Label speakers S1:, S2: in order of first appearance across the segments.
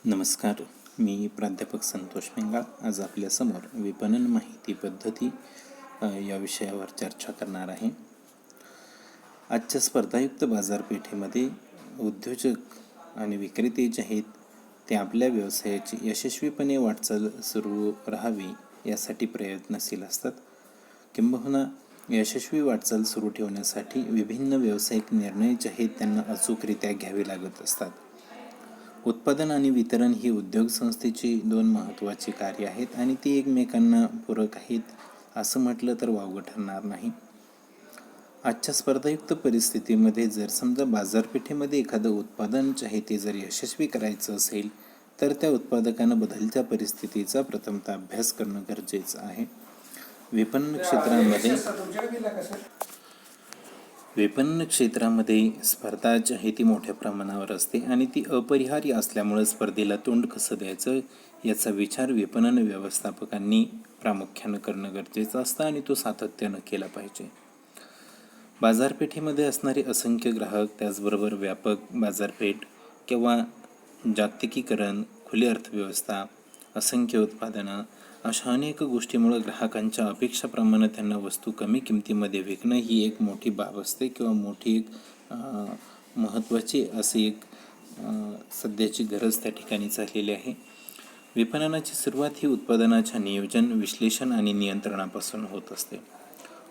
S1: नमस्कार. मी प्राध्यापक संतोष मेंगाळ आज आपल्यासमोर विपणन माहिती पद्धती या विषयावर चर्चा करणार आहे. आजच्या स्पर्धायुक्त बाजारपेठेमध्ये उद्योजक आणि विक्रेते जे आहेत ते आपल्या व्यवसायाची यशस्वीपणे वाटचाल सुरू राहावी यासाठी प्रयत्नशील असतात. किंबहुना यशस्वी वाटचाल सुरू ठेवण्यासाठी विभिन्न व्यावसायिक निर्णय जे आहेत त्यांना अचूकरित्या घ्यावे लागत असतात. उत्पादन आणि वितरण ही उद्योग संस्थेची दोन महत्त्वाची कार्य आहेत आणि ती एकमेकांना पूरक आहेत असं म्हटलं तर वावगं ठरणार नाही. आजच्या स्पर्धायुक्त परिस्थितीमध्ये जर समजा बाजारपेठेमध्ये एखादं उत्पादन जे आहे ते जर यशस्वी करायचं असेल तर त्या उत्पादकानं बदलत्या परिस्थितीचा प्रथमतः अभ्यास करणं गरजेचं आहे. विपणन क्षेत्रामध्ये स्पर्धा जी आहे ती मोठ्या प्रमाणावर असते आणि ती अपरिहार्य असल्यामुळे स्पर्धेला तोंड कसं द्यायचं याचा विचार विपणन व्यवस्थापकांनी प्रामुख्यानं करणं गरजेचं असतं आणि तो सातत्यानं केला पाहिजे. बाजारपेठेमध्ये असणारे असंख्य ग्राहक, त्याचबरोबर व्यापक बाजारपेठ किंवा जागतिकीकरण, खुली अर्थव्यवस्था, असंख्य उत्पादनं अशा अनेक गोष्टीमुळे ग्राहकांच्या अपेक्षाप्रमाणे त्यांना वस्तू कमी किमतीमध्ये विकणं ही एक मोठी बाब असते किंवा मोठी एक महत्त्वाची अशी एक सध्याची गरज त्या ठिकाणी झालेली आहे. विपणनाची सुरुवात ही उत्पादनाच्या नियोजन, विश्लेषण आणि नियंत्रणापासून होत असते.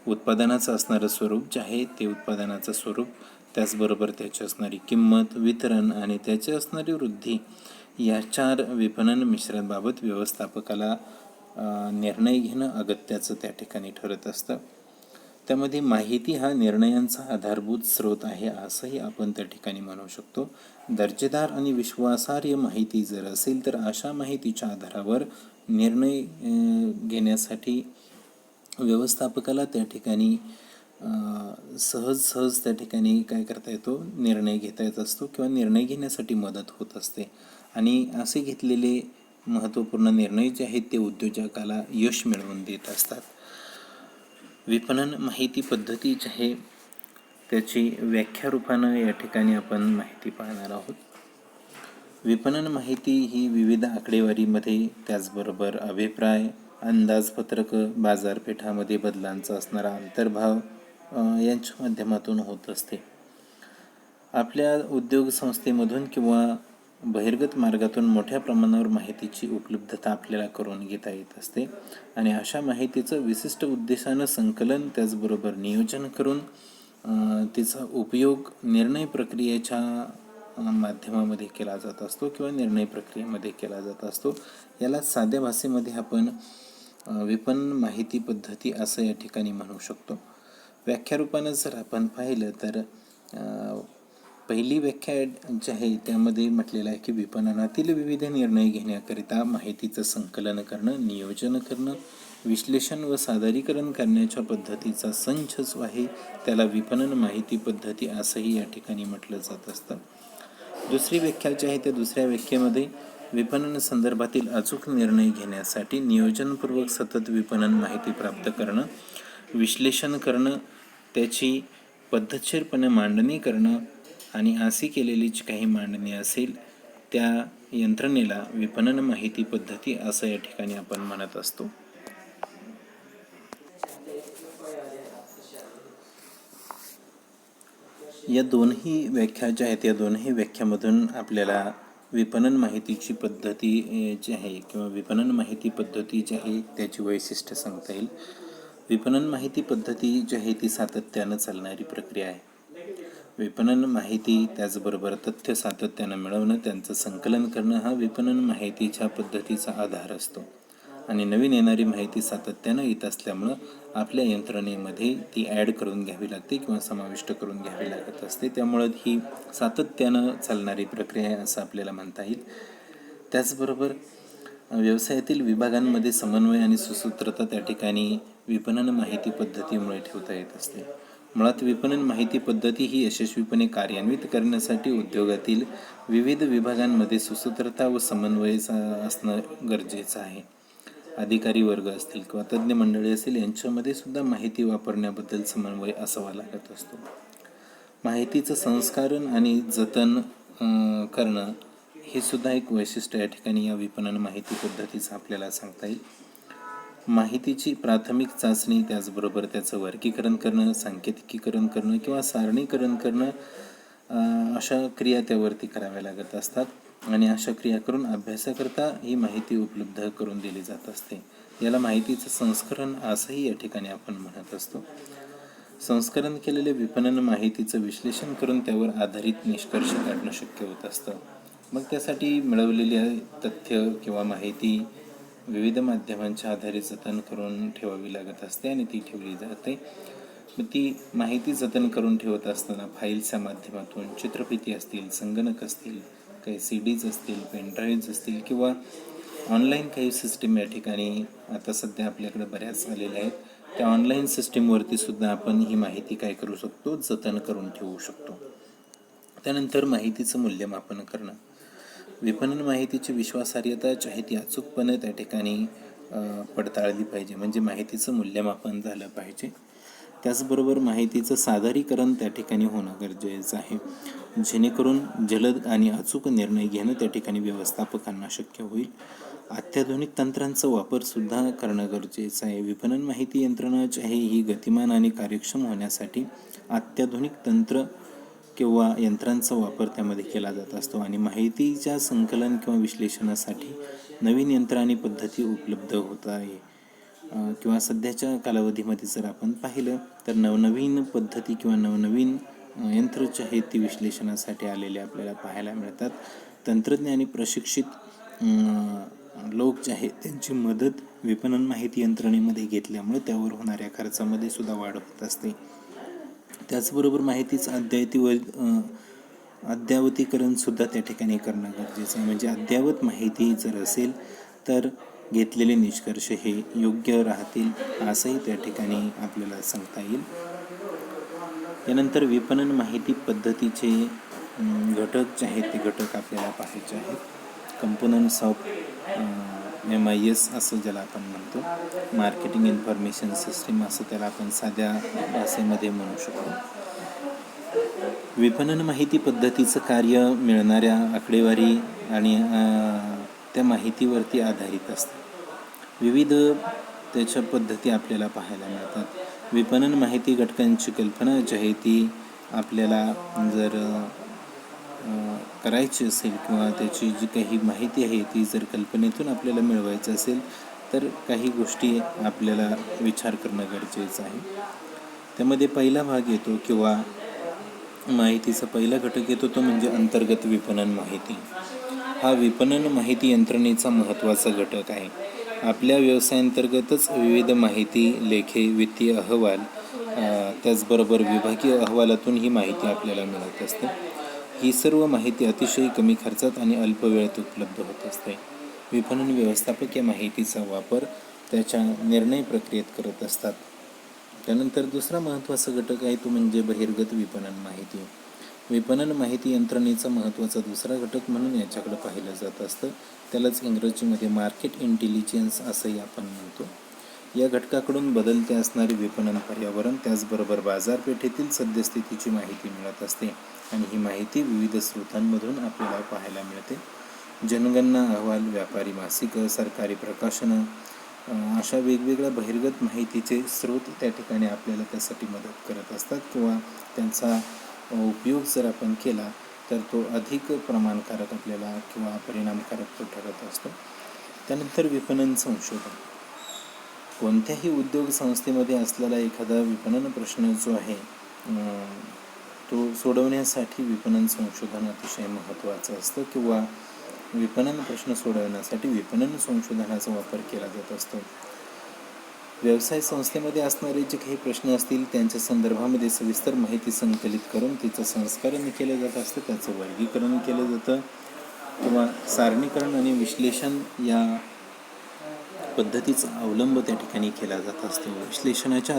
S1: उत्पादनाचं असणारं स्वरूप जे आहे ते उत्पादनाचं स्वरूप, त्याचबरोबर त्याची असणारी किंमत, वितरण आणि त्याची असणारी वृद्धी या 4 विपणन मिश्रणाबाबत व्यवस्थापकाला निर्णय घेणं अगत्याचं त्या ठिकाणी ठरत असतं. त्यामध्ये माहिती हा निर्णयांचा आधारभूत स्रोत आहे असंही आपण त्या ठिकाणी म्हणू शकतो. दर्जेदार आणि विश्वासार्ह माहिती जर असेल तर अशा माहितीच्या आधारावर निर्णय घेण्यासाठी व्यवस्थापकाला त्या ठिकाणी सहज त्या ठिकाणी काय करता येतो, निर्णय घेता येत असतो किंवा निर्णय घेण्यासाठी मदत होत असते. आणि असे घेतलेले महत्त्वपूर्ण निर्णय जे आहेत ते उद्योजकाला यश मिळवून देत असतात. विपणन माहिती पद्धती जी आहे त्याची व्याख्या रूपानं या ठिकाणी आपण माहिती पाहणार आहोत. विपणन माहिती ही विविध आकडेवारीमध्ये, त्याचबरोबर अभिप्राय, अंदाजपत्रक, बाजारपेठामध्ये बदलांचा असणारा अंतर्भाव यांच्या माध्यमातून होत असते. आपल्या उद्योग संस्थेमधून किंवा बहिर्गत मार्गातून मोठ्या प्रमाणावर माहितीची उपलब्धता आपल्याला करून घेता येत असते आणि अशा माहितीचं विशिष्ट उद्देशानं संकलन, त्याचबरोबर नियोजन करून तिचा उपयोग निर्णय प्रक्रियेच्या माध्यमामध्ये केला जात असतो किंवा निर्णय प्रक्रियेमध्ये केला जात असतो. याला साध्या भाषेमध्ये आपण विपणन माहिती पद्धती असं या ठिकाणी म्हणू शकतो. व्याख्यारूपानं जर आपण पाहिलं तर पहिली व्याख्या जी आहे त्यामध्ये म्हटलेलं आहे की विपणनातील विविध निर्णय घेण्याकरिता माहितीचं संकलन करणं, नियोजन करणं, विश्लेषण व सादरीकरण करण्याच्या पद्धतीचा संच जो आहे त्याला विपणन माहिती पद्धती असंही या ठिकाणी म्हटलं जात असतं. दुसरी व्याख्या जी आहे त्या दुसऱ्या व्याख्येमध्ये विपणन संदर्भातील अचूक निर्णय घेण्यासाठी नियोजनपूर्वक सतत विपणन माहिती प्राप्त करणं, विश्लेषण करणं, त्याची पद्धतशीरपणे मांडणी करणं आणि अशी केलेली जी काही मांडणी असेल त्या यंत्रणेला विपणन माहिती पद्धती असं या ठिकाणी आपण म्हणत असतो. या दोन्ही व्याख्या ज्या आहेत या दोन्ही व्याख्यामधून आपल्याला विपणन माहितीची पद्धती जी आहे किंवा विपणन माहिती पद्धती जी आहे त्याची वैशिष्ट्य सांगता येईल. विपणन माहिती पद्धती जी आहे ती सातत्यानं चालणारी प्रक्रिया आहे. विपणन माहिती त्याचबरोबर तथ्य सातत्यानं मिळवणं, त्यांचं संकलन करणं हा विपणन माहितीच्या पद्धतीचा आधार असतो आणि नवीन येणारी माहिती सातत्यानं येत असल्यामुळं आपल्या यंत्रणेमध्ये ती ॲड करून घ्यावी लागते किंवा समाविष्ट करून घ्यावी लागत असते. त्यामुळं ही सातत्यानं चालणारी प्रक्रिया आहे असं आपल्याला म्हणता येईल. त्याचबरोबर व्यवसायातील विभागांमध्ये समन्वय आणि सुसूत्रता त्या ठिकाणी विपणन माहिती पद्धतीमुळे ठेवता येत असते. मुळात विपणन माहिती पद्धती ही यशस्वीपणे कार्यान्वित करण्यासाठी उद्योगातील विविध विभागांमध्ये सुसूत्रता व समन्वय असणं गरजेचं आहे. अधिकारी वर्ग असतील किंवा तज्ज्ञ मंडळी असतील यांच्यामध्ये सुद्धा माहिती वापरण्याबद्दल समन्वय असावा लागत असतो. माहितीचं संस्करण आणि जतन करणं हे सुद्धा एक वैशिष्ट्य या ठिकाणी या विपणन माहिती पद्धतीचं आपल्याला सांगता येईल. माहितीची प्राथमिक चाचणी, त्याचबरोबर त्याचं वर्गीकरण करणं, सांकेतिकीकरण करणं किंवा सारणीकरण करणं, अशा क्रिया त्यावरती कराव्या लागत असतात आणि अशा क्रिया करून अभ्यासाकरता ही माहिती उपलब्ध करून दिली जात असते. याला माहितीचं संस्करण असंही या ठिकाणी आपण म्हणत असतो. संस्करण केलेले विपणन माहितीचं विश्लेषण करून त्यावर आधारित निष्कर्ष काढणं शक्य होत असतं. मग त्यासाठी मिळवलेली तथ्य किंवा माहिती विविध माध्यमांच्या आधारे जतन करून ठेवावी लागत असते आणि ती ठेवली जाते. मग ती माहिती जतन करून ठेवत असताना फाईल्सच्या माध्यमातून, चित्रफिती असतील, संगणक असतील, काही CDs असतील, पेनड्राईव्ज असतील किंवा ऑनलाईन काही सिस्टीम या ठिकाणी आता सध्या आपल्याकडे बऱ्याच आलेल्या आहेत, त्या ऑनलाईन सिस्टीमवरती सुद्धा आपण ही माहिती काय करू शकतो, जतन करून ठेवू शकतो. त्यानंतर माहितीचं मूल्यमापन करणं. विपणन माहितीची विश्वासार्हता आहे ती अचूकपणे त्या ठिकाणी पडताळली पाहिजे, म्हणजे माहितीचं मूल्यमापन झालं पाहिजे. त्याचबरोबर माहितीचं सादरीकरण त्या ठिकाणी होणं गरजेचं आहे, जेणेकरून जलद आणि अचूक निर्णय घेणं त्या ठिकाणी व्यवस्थापकांना शक्य होईल. अत्याधुनिक तंत्रांचा वापरसुद्धा करणं गरजेचं आहे. विपणन माहिती यंत्रणा आहे ही गतिमान आणि कार्यक्षम होण्यासाठी अत्याधुनिक तंत्र किंवा यंत्रांचा वापर त्यामध्ये केला जात असतो आणि माहितीच्या संकलन किंवा विश्लेषणासाठी नवीन यंत्र आणि पद्धती उपलब्ध होत आहे. किंवा सध्याच्या कालावधीमध्ये जर आपण पाहिलं तर नवनवीन पद्धती किंवा नवनवीन यंत्र जे आहेत ती विश्लेषणासाठी आलेले आपल्याला पाहायला मिळतात. तंत्रज्ञानी प्रशिक्षित लोक जे आहेत त्यांची मदत विपणन माहिती यंत्रणेमध्ये घेतल्यामुळे त्यावर होणाऱ्या खर्चामध्ये सुद्धा वाढ होत असते. त्याचबरोबर माहितीचं अद्ययावतीकरण सुद्धा त्या ठिकाणी करणं गरजेचं आहे, म्हणजे अद्ययावत माहिती जर असेल तर घेतलेले निष्कर्ष हे योग्य राहतील असंही त्या ठिकाणी आपल्याला सांगता येईल. त्यानंतर विपणन माहिती पद्धतीचे घटक जे आहेत ते घटक आपल्याला पाहायचे आहेत. कंपोनंट्स ऑफ MIS असं ज्याला आपण म्हणतो, मार्केटिंग इन्फॉर्मेशन सिस्टीम असं त्याला आपण साध्या भाषेमध्ये म्हणू शकतो. विपणन माहिती पद्धतीचं कार्य मिळणाऱ्या आकडेवारी आणि त्या माहितीवरती आधारित असतं. विविध त्याच्या पद्धती आपल्याला पाहायला मिळतात. विपणन माहिती घटकांची कल्पना जी आहे ती आपल्याला जर करायची असेल किंवा त्याची जी काही माहिती आहे ती जर कल्पनेतून आपल्याला मिळवायची असेल तर काही गोष्टी आपल्याला विचार करणं गरजेचं आहे. त्यामध्ये पहिला भाग येतो किंवा माहितीचा पहिला घटक येतो तो म्हणजे अंतर्गत विपणन माहिती. हा विपणन माहिती यंत्रणेचा महत्त्वाचा घटक आहे. आपल्या व्यवसायांतर्गतच विविध माहिती, लेखे, वित्तीय अहवाल, त्याचबरोबर विभागीय अहवालातून ही माहिती आपल्याला मिळत असते. ही सर्व माहिती अतिशय कमी खर्चात आणि अल्प वेळात उपलब्ध होत असते. विपणन व्यवस्थापक या माहितीचा वापर त्याच्या निर्णय प्रक्रियेत करत असतात. त्यानंतर दुसरा महत्त्वाचा घटक आहे तो म्हणजे बहिर्गत विपणन माहिती. विपणन माहिती यंत्रणेचा महत्त्वाचा दुसरा घटक म्हणून याच्याकडे पाहिलं जात असतं. त्यालाच इंग्रजीमध्ये मार्केट इंटेलिजन्स असंही आपण म्हणतो. या घटकाकडून बदलते असणारे विपणन पर्यावरण, त्याचबरोबर बाजारपेठेतील सद्यस्थितीची माहिती मिळत असते आणि ही माहिती विविध स्रोतांमधून आपल्याला पाहायला मिळते. जनगणना अहवाल, व्यापारी मासिकं, सरकारी प्रकाशनं, अशा वेगवेगळ्या बहिर्गत माहितीचे स्रोत त्या ठिकाणी आपल्याला त्यासाठी मदत करत असतात किंवा त्यांचा उपयोग जर आपण केला तर तो अधिक प्रमाणकारक आपल्याला किंवा परिणामकारक तो ठरत असतो. त्यानंतर विपणन संशोधन. कोणत्याही उद्योग संस्थेमध्ये असलेला एखादा विपणन प्रश्न जो आहे तो सोडवण्यासाठी विपणन संशोधन अतिशय महत्त्वाचं असतं किंवा विपणन प्रश्न सोडवण्यासाठी विपणन संशोधनाचा वापर केला जात असतो. व्यवसाय संस्थेमध्ये असणारे जे काही प्रश्न असतील त्यांच्या संदर्भामध्ये सविस्तर माहिती संकलित करून तिचं संस्करण केलं जात असतं, त्याचं वर्गीकरण केलं जातं किंवा सारणीकरण आणि विश्लेषण या पद्धतीचा अवलंब त्या ठिकाणी केला जात असतो. विश्लेषणाच्या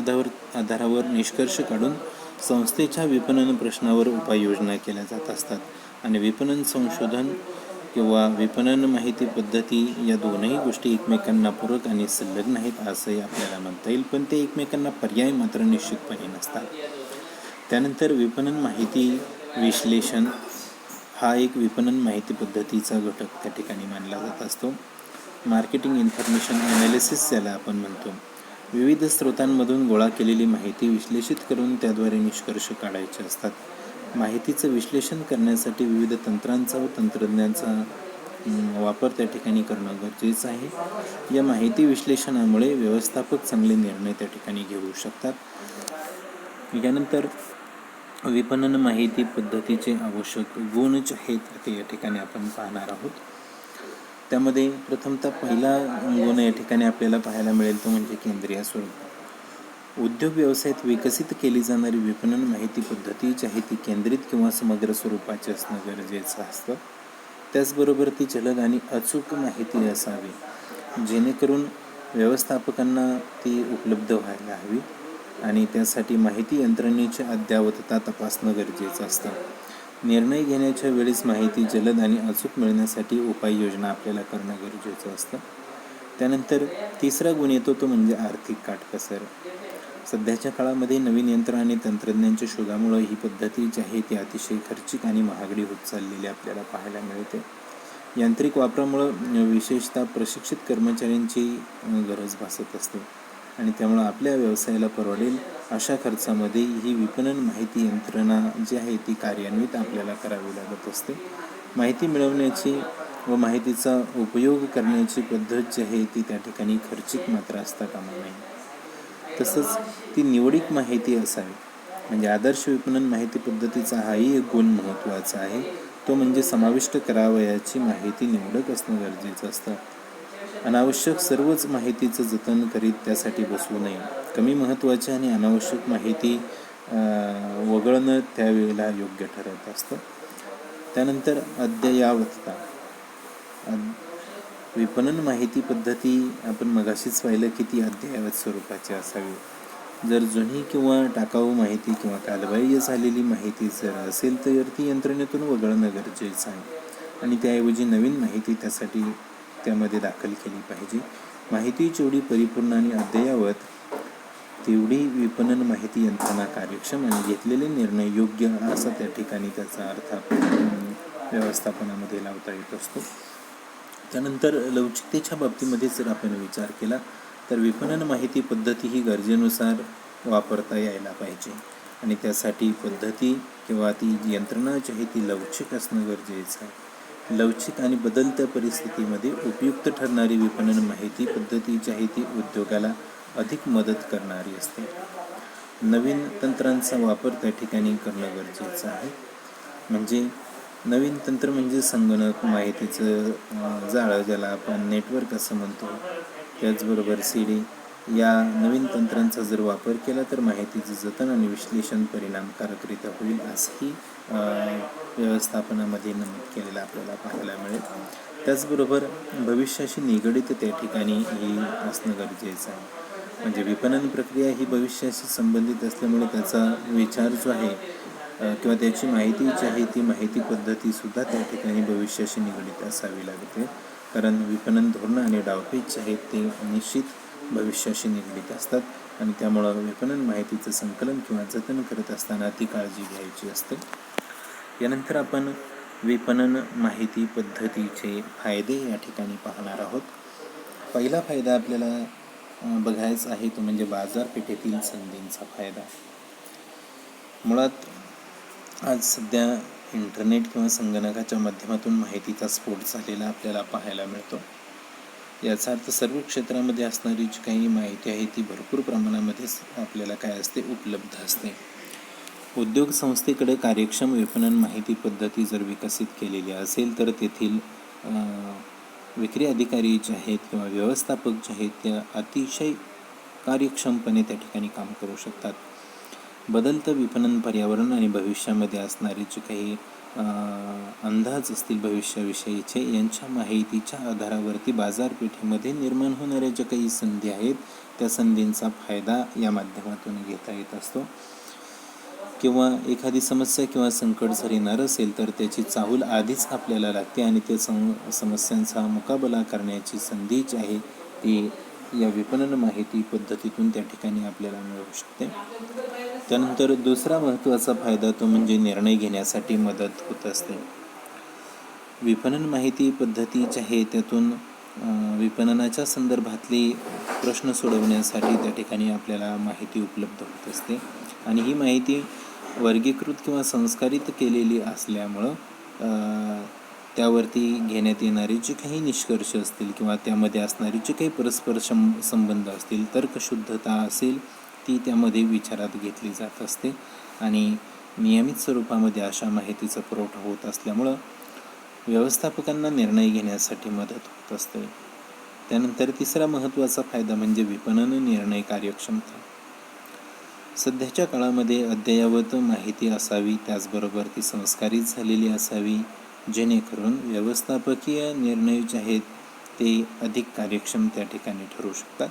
S1: आधारावर निष्कर्ष काढून संस्थेच्या विपणन प्रश्नावर उपाययोजना केल्या जात असतात आणि विपणन संशोधन किंवा विपणन माहिती पद्धती या दोनही गोष्टी एकमेकांना पूरक आणि संलग्न आहेत असंही आपल्याला म्हणता येईल, पण ते एकमेकांना पर्याय मात्र निश्चितपणे नसतात. त्यानंतर विपणन माहिती विश्लेषण हा एक विपणन माहिती पद्धतीचा घटक त्या ठिकाणी मानला जात असतो. मार्केटिंग इन्फॉर्मेशन ॲनालिसिस ज्याला आपण म्हणतो. विविध स्रोतांमधून गोळा केलेली माहिती विश्लेषित करून त्याद्वारे निष्कर्ष काढायचे असतात. माहितीचं विश्लेषण करण्यासाठी विविध तंत्रांचा व तंत्रज्ञानाचा वापर त्या ठिकाणी करणं गरजेचं आहे. या माहिती विश्लेषणामुळे व्यवस्थापक चांगले निर्णय त्या ठिकाणी घेऊ शकतात. यानंतर विपणन माहिती पद्धतीचे आवश्यक गुण जे आहेत ते या ठिकाणी आपण पाहणार आहोत. त्यामध्ये प्रथमतः पहिला गुण या ठिकाणी आपल्याला पाहायला मिळेल तो म्हणजे केंद्रीय स्वरूप. उद्योग व्यवसायात विकसित केली जाणारी विपणन माहिती पद्धती जी आहे ती केंद्रित किंवा समग्र स्वरूपाची असणं गरजेचं असतं. त्याचबरोबर ती जलद आणि अचूक माहिती असावी, जेणेकरून व्यवस्थापकांना ती उपलब्ध व्हायला हवी आणि त्यासाठी माहिती यंत्रणेची अद्ययावतता तपासणं गरजेचं असतं. निर्णय घेण्याच्या वेळेस माहिती जलद आणि अचूक मिळण्यासाठी उपाययोजना आपल्याला करणं गरजेचं असतं. त्यानंतर तिसरा गुण येतो तो म्हणजे आर्थिक काटकसर. सध्याच्या काळामध्ये नवीन यंत्र आणि तंत्रज्ञानाच्या शोधामुळे ही पद्धती जी आहे ती अतिशय खर्चिक आणि महागडी होत चाललेली आपल्याला पाहायला मिळते. यांत्रिक वापरामुळं विशेषतः प्रशिक्षित कर्मचाऱ्यांची गरज भासत असते आणि त्यामुळं आपल्या व्यवसायाला परवडेल अशा खर्चामध्ये ही विपणन माहिती यंत्रणा जी आहे ती कार्यान्वित आपल्याला करावी लागत असते. माहिती मिळवण्याची व माहितीचा उपयोग करण्याची पद्धत जी आहे ती त्या ठिकाणी खर्चिक मात्र असता कामा नये. तसंच ती निवडक माहिती असावी. म्हणजे आदर्श विपणन माहिती पद्धतीचा हाही एक गुण महत्त्वाचा आहे, तो म्हणजे समाविष्ट करावयाची माहिती निवडक असणं गरजेचं असतं. अनावश्यक सर्वच माहितीचं जतन करीत त्यासाठी बसवू नये. कमी महत्त्वाची आणि अनावश्यक माहिती वगळणं त्यावेळेला योग्य ठरत असतं. त्यानंतर अद्ययावतता. विपणन माहिती पद्धती आपण मगाशीच पाहिलं की ती अद्ययावत स्वरूपाची असावी. जर जुनी किंवा टाकाऊ माहिती किंवा कालबाह्य झालेली माहिती जर असेल तर ती यंत्रणेतून वगळणं गरजेचं आहे आणि त्याऐवजी नवीन माहिती त्यासाठी त्यामध्ये दाखल केली पाहिजे. माहिती जेवढी परिपूर्ण आणि अद्ययावत तेवढी विपणन माहिती यंत्रणा कार्यक्षम आणि घेतलेले निर्णय योग्य असा त्या ठिकाणी त्याचा अर्थ व्यवस्थापनामध्ये लावता येत असतो. त्यानंतर लवचिकतेच्या बाबतीमध्ये जर आपण विचार केला तर विपणन माहिती पद्धती ही गरजेनुसार वापरता यायला पाहिजे आणि त्यासाठी पद्धती किंवा ती यंत्रणा जी आहे ती लवचिक असणं गरजेचं आहे. लवचिक आणि बदलत्या परिस्थितीमध्ये उपयुक्त ठरणारी विपणन माहिती पद्धती जी आहे ती उद्योगाला अधिक मदत करणारी असते. नवीन तंत्रांचा वापर त्या ठिकाणी करणं गरजेचं आहे. म्हणजे नवीन तंत्र म्हणजे संगणक, माहितीचं जाळं ज्याला आपण नेटवर्क असं म्हणतो, त्याचबरोबर CD या नवीन तंत्रांचा जर वापर केला तर माहितीचं जतन आणि विश्लेषण परिणामकारकरित्या होईल असंही व्यवस्थापनामध्ये नमूद केलेलं आपल्याला पाहायला मिळेल. त्याचबरोबर भविष्याशी निगडित त्या ठिकाणी ही असणं गरजेचं आहे. म्हणजे विपणन प्रक्रिया ही भविष्याशी संबंधित असल्यामुळे त्याचा विचार जो आहे किंवा त्याची माहिती जी आहे ती माहिती पद्धतीसुद्धा त्या ठिकाणी भविष्याशी निगडित असावी लागते. कारण विपणन धोरणं आणि डावपेच जे आहेत ते निश्चित भविष्याशी निगडित असतात आणि त्यामुळं विपणन माहितीचं संकलन किंवा जतन करत असताना ती काळजी घ्यायची असते. यानंतर आपण विपणन माहिती पद्धतीचे फायदे या ठिकाणी पाहणार आहोत. पहिला फायदा आपल्याला बघायचा आहे तो म्हणजे बाजारपेठेतील संधींचा फायदा. मुळात आज सध्या इंटरनेट किंवा संगणकाच्या माध्यमातून माहितीचा स्फोट झालेला आपल्याला पाहायला मिळतो. याचा अर्थ सर्व क्षेत्रामध्ये असणारी जी काही माहिती आहे ती भरपूर प्रमाणामध्ये आपल्याला काय असते उपलब्ध असते. उद्योग संस्थेकडे कार्यक्षम विपणन माहिती पद्धती जर विकसित केलेली असेल तर तेथील विक्री अधिकारी जे आहेत किंवा व्यवस्थापक जे आहेत ते अतिशय कार्यक्षमपणे त्या ठिकाणी काम करू शकतात. बदलतं विपणन पर्यावरण आणि भविष्यामध्ये असणारे जे काही अंदाज असतील भविष्याविषयीचे यांच्या माहितीच्या आधारावरती बाजारपेठेमध्ये निर्माण होणाऱ्या ज्या काही संधी आहेत त्या संधींचा फायदा या माध्यमातून घेता येत असतो. किंवा एखादी समस्या किंवा संकट जर येणार असेल तर त्याची चाहूल आधीच आपल्याला लागते आणि त्या समस्यांचा मुकाबला करण्याची संधी जी आहे ती या विपणन माहिती पद्धतीतून त्या ठिकाणी आपल्याला मिळू शकते. त्यानंतर दुसरा महत्त्वाचा फायदा तो म्हणजे निर्णय घेण्यासाठी मदत होत असते. विपणन माहिती पद्धती जी आहे त्यातून विपणनाच्या संदर्भातले प्रश्न सोडवण्यासाठी त्या ठिकाणी आपल्याला माहिती उपलब्ध होत असते आणि ही माहिती वर्गीकृत किंवा संस्कारित केलेली असल्यामुळं त्यावरती घेण्यात येणारे जे काही निष्कर्ष असतील किंवा त्यामध्ये असणारे जे काही परस्पर संबंध असतील, तर्कशुद्धता असेल ती त्यामध्ये विचारात घेतली जात असते आणि नियमित स्वरूपामध्ये अशा माहितीचा पुरवठा होत असल्यामुळं व्यवस्थापकांना निर्णय घेण्यासाठी मदत होत असते. त्यानंतर तिसरा महत्त्वाचा फायदा म्हणजे विपणन निर्णय कार्यक्षमता. सध्याच्या काळामध्ये अद्ययावत माहिती असावी, त्याचबरोबर ती संस्कारित झालेली असावी, जेणेकरून व्यवस्थापकीय निर्णय जे आहेत ते अधिक कार्यक्षम त्या ठिकाणी ठरू शकतात.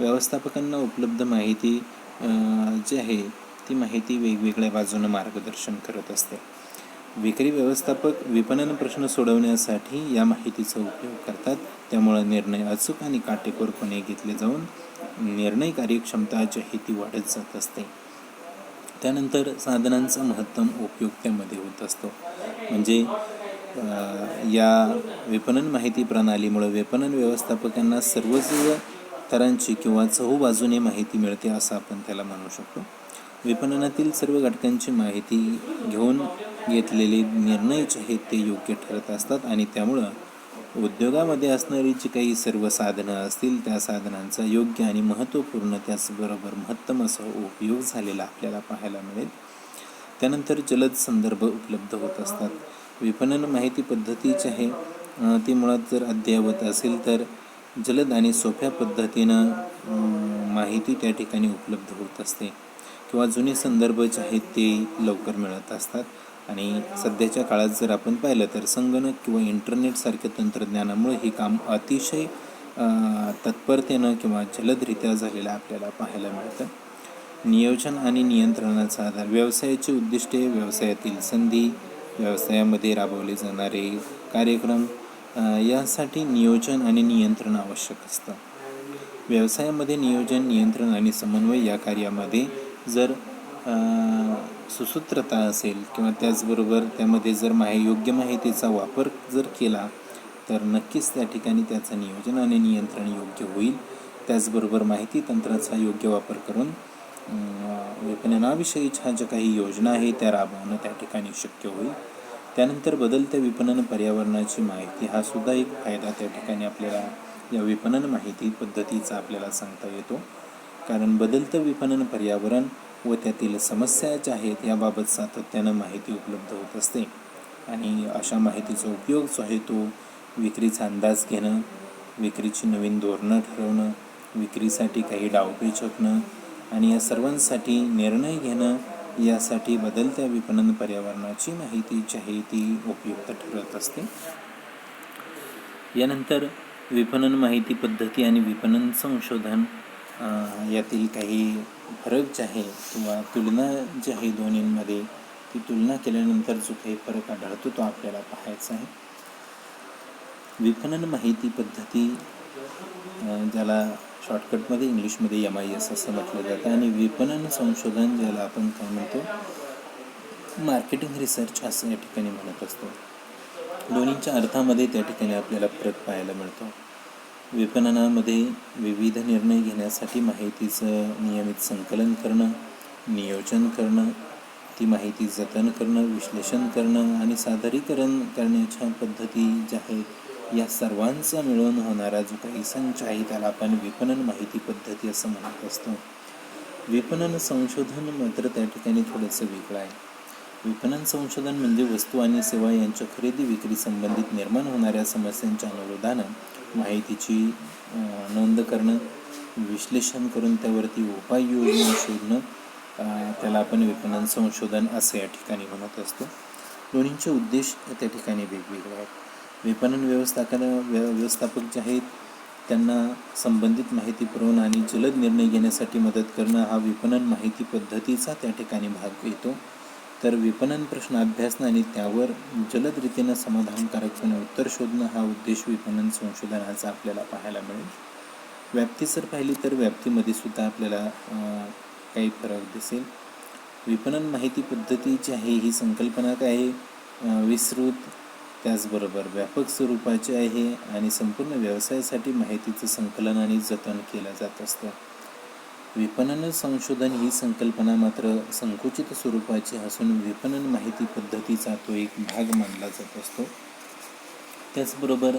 S1: व्यवस्थापकांना उपलब्ध माहिती जी आहे ती माहिती वेगवेगळ्या बाजूनं मार्गदर्शन करत असते. विक्री व्यवस्थापक विपणन प्रश्न सोडवण्यासाठी या माहितीचा उपयोग करतात. त्यामुळे निर्णय अचूक आणि काटेकोरपणे घेतले जाऊन निर्णय कार्यक्षमता जी आहे ती वाढत जात असते. त्यानंतर साधनांचा महत्तम उपयोग त्यामध्ये होत असतो. म्हणजे या विपणन माहिती प्रणालीमुळे विपणन व्यवस्थापकांना सर्वच तऱ्हांची किंवा चहूबाजूने माहिती मिळते असं आपण त्याला म्हणू शकतो. विपणनातील सर्व घटकांची माहिती घेऊन घेतलेले निर्णय जे आहेत ते योग्य ठरत असतात आणि त्यामुळं उद्योगामध्ये असणारी जी काही सर्व साधनं असतील त्या साधनांचा योग्य आणि महत्त्वपूर्ण त्याचबरोबर महत्तम असा उपयोग झालेला आपल्याला पाहायला मिळेल. त्यानंतर जलद संदर्भ उपलब्ध होत असतात. विपणन माहिती पद्धती जी आहे ती मुळात जर अद्ययावत असेल तर जलद आणि सोप्या पद्धतीनं माहिती त्या ठिकाणी उपलब्ध होत असते किंवा जुने संदर्भ जे आहेत ते लवकर मिळत असतात. आणि सध्याच्या काळात जर आपण पाहिलं तर संगणक किंवा इंटरनेटसारख्या तंत्रज्ञानामुळे हे काम अतिशय तत्परतेनं किंवा जलदरित्या झालेलं आपल्याला पाहायला मिळतं. नियोजन आणि नियंत्रणाचा आधार. व्यवसायाची उद्दिष्टे, व्यवसायातील संधी, व्यवसायामध्ये राबवले जाणारे कार्यक्रम यासाठी नियोजन आणि नियंत्रण आवश्यक असतं. व्यवसायामध्ये नियोजन, नियंत्रण आणि समन्वय या कार्यामध्ये जर सुसूत्रता असेल किंवा त्याचबरोबर त्यामध्ये जर योग्य माहितीचा वापर जर केला तर नक्कीच त्या ठिकाणी त्याचं नियोजन आणि नियंत्रण योग्य होईल. त्याचबरोबर माहिती तंत्राचा योग्य वापर करून विपणनाविषयीच्या ज्या काही योजना आहेत त्या राबवणं त्या ठिकाणी शक्य होईल. त्यानंतर बदलत्या विपणन पर्यावरणाची माहिती हा सुद्धा एक फायदा त्या ठिकाणी आपल्याला या विपणन माहिती पद्धतीचा आपल्याला सांगता येतो. कारण बदलतं विपणन पर्यावरण व त्यातील समस्या ज्या आहेत याबाबत सातत्यानं माहिती उपलब्ध होत असते आणि अशा माहितीचा उपयोग जो आहे तो विक्रीचा अंदाज घेणं, विक्रीची नवीन धोरणं ठरवणं, विक्रीसाठी काही डावपेच आखणं आणि या सर्वांसाठी निर्णय घेणं यासाठी बदलत्या विपणन पर्यावरणाची माहिती जी आहे ती उपयुक्त ठरत असते. यानंतर विपणन माहिती पद्धती आणि विपणन संशोधन यातील काही फरक जे आहे किंवा तुलना जी आहे दोन्हींमध्ये ती तुलना केल्यानंतर जो काही फरक आढळतो तो आपल्याला पाहायचा आहे. विपणन माहिती पद्धती ज्याला शॉर्टकटमध्ये इंग्लिशमध्ये MIS असं म्हटलं जातं आणि विपणन संशोधन ज्याला आपण काय म्हणतो मार्केटिंग रिसर्च असं या ठिकाणी म्हणत असतो. दोन्हींच्या अर्थामध्ये त्या ठिकाणी आपल्याला फरक पाहायला मिळतो. विपणनामध्ये विविध निर्णय घेण्यासाठी माहितीचं नियमित संकलन करणं, नियोजन करणं, ती माहिती जतन करणं, विश्लेषण करणं आणि सादरीकरण करण्याच्या पद्धती ज्या आहेत या सर्वांचा मिळून होणारा जो काही संच आहे त्याला आपण विपणन माहिती पद्धती असं म्हणत असतो. विपणन संशोधन मात्र त्या ठिकाणी थोडंसं वेगळं आहे. विपणन संशोधन म्हणजे वस्तू आणि सेवा यांच्या खरेदी विक्री संबंधित निर्माण होणाऱ्या समस्यांच्या अनुरोधानं माहितीची नोंद करणं, विश्लेषण करून त्यावरती उपाययोजना शोधणं, त्याला आपण विपणन संशोधन असं या ठिकाणी म्हणत असतो. दोन्हींचे उद्देश त्या ठिकाणी वेगवेगळे आहेत. विपणन व्यवस्थापक जे आहेत त्यांना संबंधित माहिती पुरवणं आणि जलद निर्णय घेण्यासाठी मदत करणं हा विपणन माहिती पद्धतीचा त्या ठिकाणी भाग येतो. तर विपणन प्रश्न अभ्यासणं आणि त्यावर जलदरीतीनं समाधानकारकपणे उत्तर शोधणं हा उद्देश विपणन संशोधनाचा आपल्याला पाहायला मिळेल. व्याप्ती जर पाहिली तर व्याप्तीमध्ये सुद्धा आपल्याला काही फरक दिसेल. विपणन माहिती पद्धती जी आहे ही संकल्पना काय आहे विस्तृत त्याचबरोबर व्यापक स्वरूपाचे आहे आणि संपूर्ण व्यवसायासाठी माहितीचं संकलन आणि जतन केलं जात असतं. विपणन संशोधन ही संकल्पना मात्र संकुचित स्वरूपाची असून विपणन माहिती पद्धतीचा तो एक भाग मानला जात असतो. त्याचबरोबर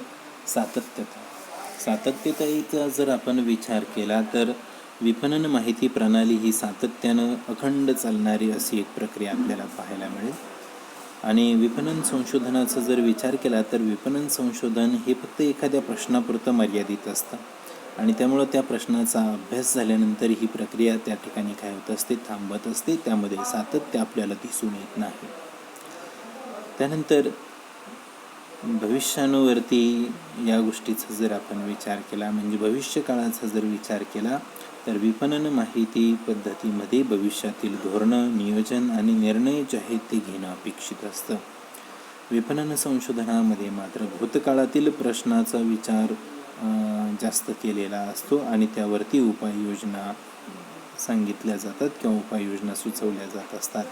S1: सातत्यतेचा जर आपण विचार केला तर विपणन माहिती प्रणाली ही सातत्यानं अखंड चालणारी अशी एक प्रक्रिया आपल्याला पाहायला मिळेल. आणि विपणन संशोधनाचा जर विचार केला तर विपणन संशोधन हे फक्त एखाद्या प्रश्नापुरतं मर्यादित असतं आणि त्यामुळं त्या प्रश्नाचा अभ्यास झाल्यानंतर ही प्रक्रिया त्या ठिकाणी काय होत असते, थांबत असते. त्यामध्ये सातत्य आपल्याला दिसून येत नाही. त्यानंतर भविष्यानुवर्ती या गोष्टीचा जर आपण विचार केला म्हणजे भविष्यकाळाचा जर विचार केला तर विपणन माहिती पद्धतीमध्ये भविष्यातील धोरणं, नियोजन आणि निर्णय जे आहेत ते घेणं अपेक्षित असतं. विपणन संशोधनामध्ये मात्र भूतकाळातील प्रश्नाचा विचार जास्त केलेला असतो आणि त्यावरती उपाययोजना सांगितल्या जातात किंवा उपाययोजना सुचवल्या जात असतात.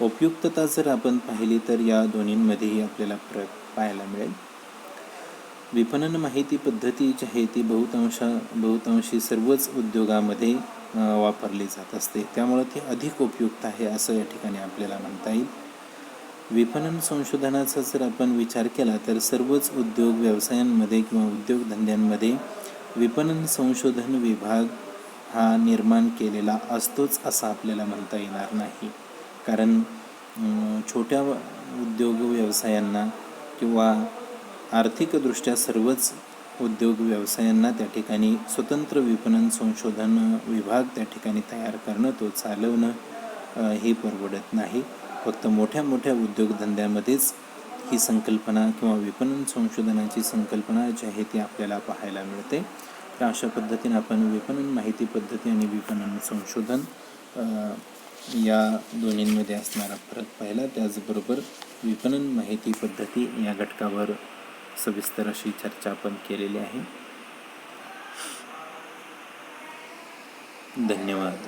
S1: उपयुक्तता जर आपण पाहिली तर या दोन्हींमध्येही आपल्याला फरक पाहायला मिळेल. विपणन माहिती पद्धती जी आहे ती बहुतांशी सर्वच उद्योगामध्ये वापरली जात असते. त्यामुळे ती अधिक उपयुक्त आहे असं या ठिकाणी आपल्याला म्हणता येईल. विपणन संशोधनाचा जर आपण विचार केला तर सर्वच उद्योग व्यवसायांमध्ये किंवा उद्योगधंद्यांमध्ये विपणन संशोधन विभाग हा निर्माण केलेला असतोच असं आपल्याला म्हणता येणार नाही. कारण छोट्या उद्योग व्यवसायांना किंवा आर्थिकदृष्ट्या सर्वच उद्योग व्यवसायांना त्या ठिकाणी स्वतंत्र विपणन संशोधन विभाग त्या ठिकाणी तयार करणं, तो चालवणं हे परवडत नाही. फक्त मोठ्या मोठ्या उद्योगधंद्यामध्येच ही संकल्पना किंवा विपणन संशोधनाची संकल्पना जी आहे ती आपल्याला पाहायला मिळते. तर अशा पद्धतीने आपण विपणन माहिती पद्धती आणि विपणन संशोधन या दोन्हींमध्ये असणारा फरक पाहिला. त्याचबरोबर विपणन माहिती पद्धती या घटकावर सविस्तर अशी चर्चा आपण केलेली आहे. धन्यवाद.